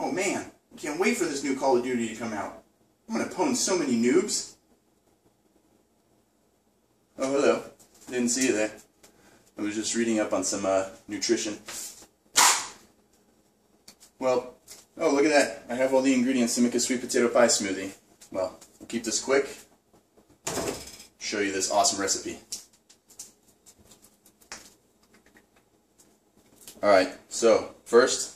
Oh man, can't wait for this new Call of Duty to come out. I'm gonna pwn so many noobs. Oh, hello. Didn't see you there. I was just reading up on some nutrition. Well, oh, look at that. I have all the ingredients to make a sweet potato pie smoothie. Well, we'll keep this quick. Show you this awesome recipe. Alright, so first,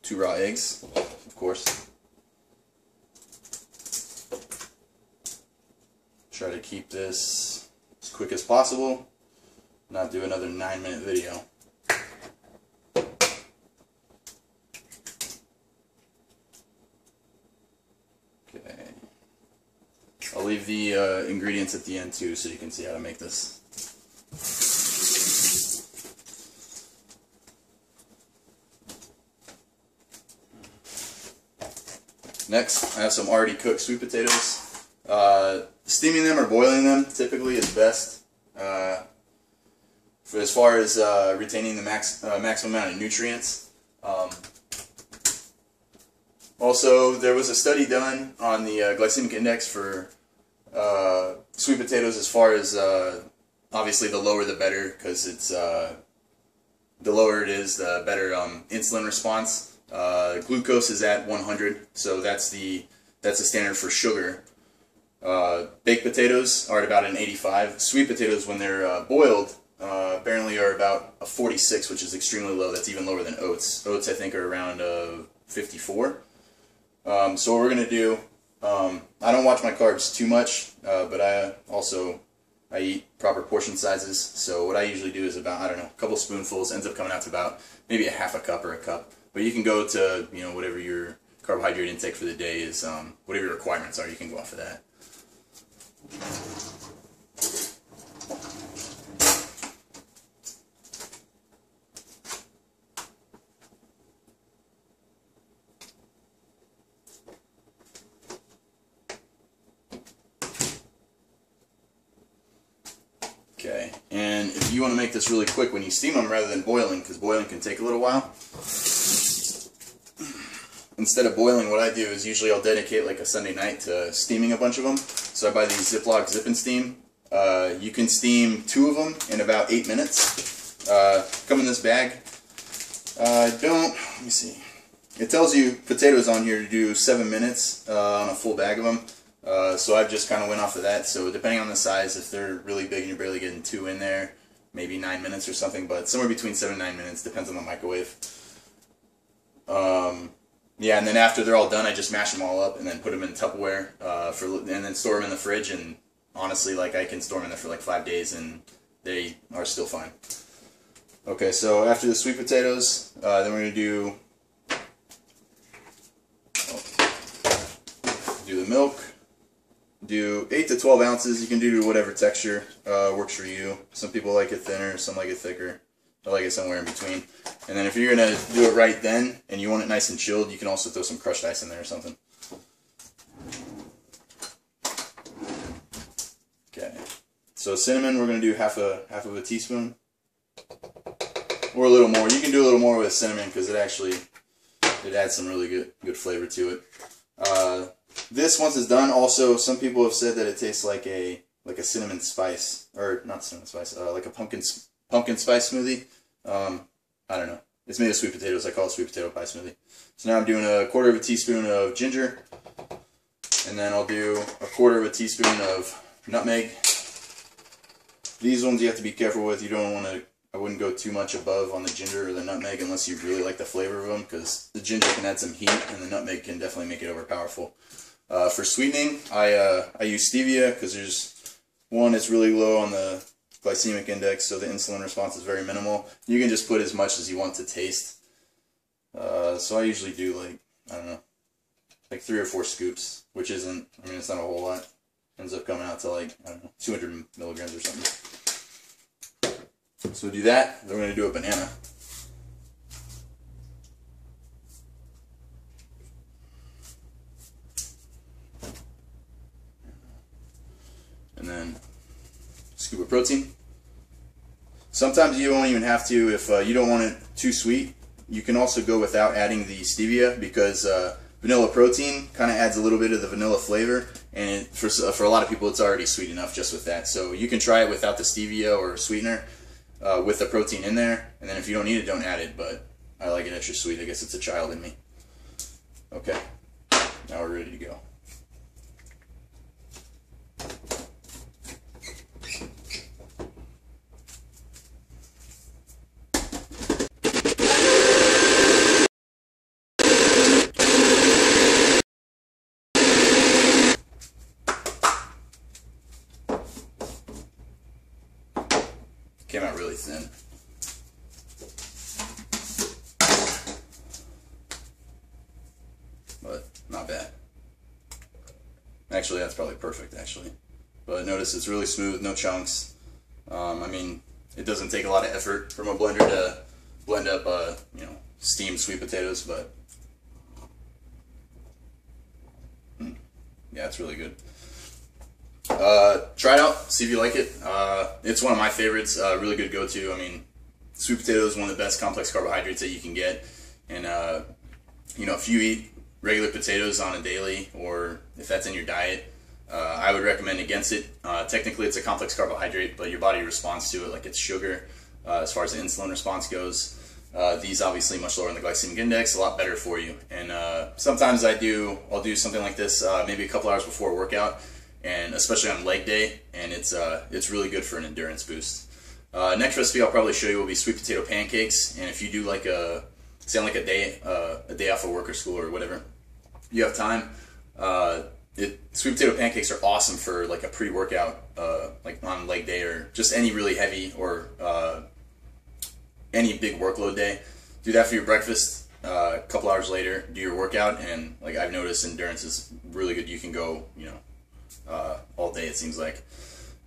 2 raw eggs, of course. Try to keep this as quick as possible, not do another 9-minute video. Okay. I'll leave the ingredients at the end too so you can see how to make this. Next, I have some already cooked sweet potatoes. Steaming them or boiling them typically is best for as far as retaining the maximum amount of nutrients. Also, there was a study done on the glycemic index for sweet potatoes as far as obviously the lower the better, because it's the lower it is, the better insulin response. Glucose is at 100, so that's the standard for sugar. Baked potatoes are at about an 85. Sweet potatoes, when they're boiled, apparently are about a 46, which is extremely low. That's even lower than oats. Oats, I think, are around 54. So what we're going to do, I don't watch my carbs too much, but I eat proper portion sizes. So what I usually do is about, I don't know, a couple spoonfuls, ends up coming out to about maybe a half a cup or a cup. But you can go to, you know, whatever your carbohydrate intake for the day is, whatever your requirements are, you can go off of that. Okay, and if you want to make this really quick when you steam them rather than boiling, because boiling can take a little while, instead of boiling, what I do is usually I'll dedicate like a Sunday night to steaming a bunch of them. So I buy these Ziploc Zip and Steam. You can steam 2 of them in about 8 minutes. Come in this bag. Let me see. It tells you potatoes on here to do 7 minutes on a full bag of them. So I've just kind of went off of that. So depending on the size, if they're really big and you're barely getting 2 in there, maybe 9 minutes or something. But somewhere between 7 and 9 minutes, depends on the microwave. Yeah, and then after they're all done, I just mash them all up and then put them in Tupperware and then store them in the fridge. And honestly, like, I can store them in there for like 5 days and they are still fine. Okay, so after the sweet potatoes, then we're going to do the milk. Do 8 to 12 ounces. You can do whatever texture works for you. Some people like it thinner, some like it thicker. I like it somewhere in between. And then if you're going to do it right then, and you want it nice and chilled, you can also throw some crushed ice in there or something. Okay. So cinnamon, we're going to do half of a teaspoon. Or a little more. You can do a little more with cinnamon because it adds some really good flavor to it. This, once it's done, also, some people have said that it tastes like a cinnamon spice, or not cinnamon spice, like a pumpkin spice smoothie. I don't know. It's made of sweet potatoes. I call it sweet potato pie smoothie. So now I'm doing a 1/4 teaspoon of ginger, and then I'll do a 1/4 teaspoon of nutmeg. These ones you have to be careful with. You don't want to. I wouldn't go too much above on the ginger or the nutmeg unless you really like the flavor of them, because the ginger can add some heat and the nutmeg can definitely make it overpowerful. For sweetening, I use stevia because it's really low on the glycemic index, so the insulin response is very minimal. You can just put as much as you want to taste. So I usually do like, I don't know, like 3 or 4 scoops, which isn't, I mean, it's not a whole lot. Ends up coming out to like, I don't know, 200 milligrams or something. So do that, then we're going to do a banana. And then scoop of protein. Sometimes you don't even have to, if you don't want it too sweet, you can also go without adding the stevia, because vanilla protein kind of adds a little bit of the vanilla flavor, and for a lot of people it's already sweet enough just with that. So you can try it without the stevia or sweetener, with the protein in there, and then if you don't need it, don't add it, but I like it extra sweet. I guess it's a child in me. Okay, now we're ready to go. Came out really thin. But not bad. Actually, that's probably perfect, actually. But notice it's really smooth, no chunks. I mean, it doesn't take a lot of effort from a blender to blend up, steamed sweet potatoes, but yeah, it's really good. Try it out, see if you like it. It's one of my favorites, really good go-to. I mean, sweet potato is one of the best complex carbohydrates that you can get, and if you eat regular potatoes on a daily, or if that's in your diet, I would recommend against it. Technically it's a complex carbohydrate, but your body responds to it like it's sugar, as far as the insulin response goes. These obviously much lower in the glycemic index, a lot better for you. And sometimes I'll do something like this maybe a couple hours before a workout, and especially on leg day, and it's really good for an endurance boost. Next recipe I'll probably show you will be sweet potato pancakes, and if you do like a day off of work or school or whatever, you have time, sweet potato pancakes are awesome for like a pre-workout, like on leg day, or just any really heavy or any big workload day. Do that for your breakfast. A couple hours later, do your workout, and like I've noticed, endurance is really good. You can go, all day it seems like.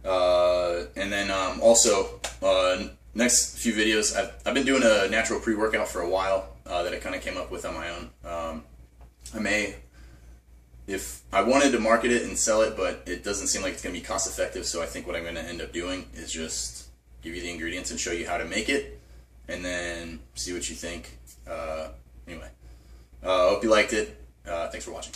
And then also next few videos, I've been doing a natural pre-workout for a while that I kind of came up with on my own. If I wanted to market it and sell it, but it doesn't seem like it's going to be cost effective, so I think what I'm going to end up doing is just give you the ingredients and show you how to make it, and then see what you think. Anyway, hope you liked it. Thanks for watching.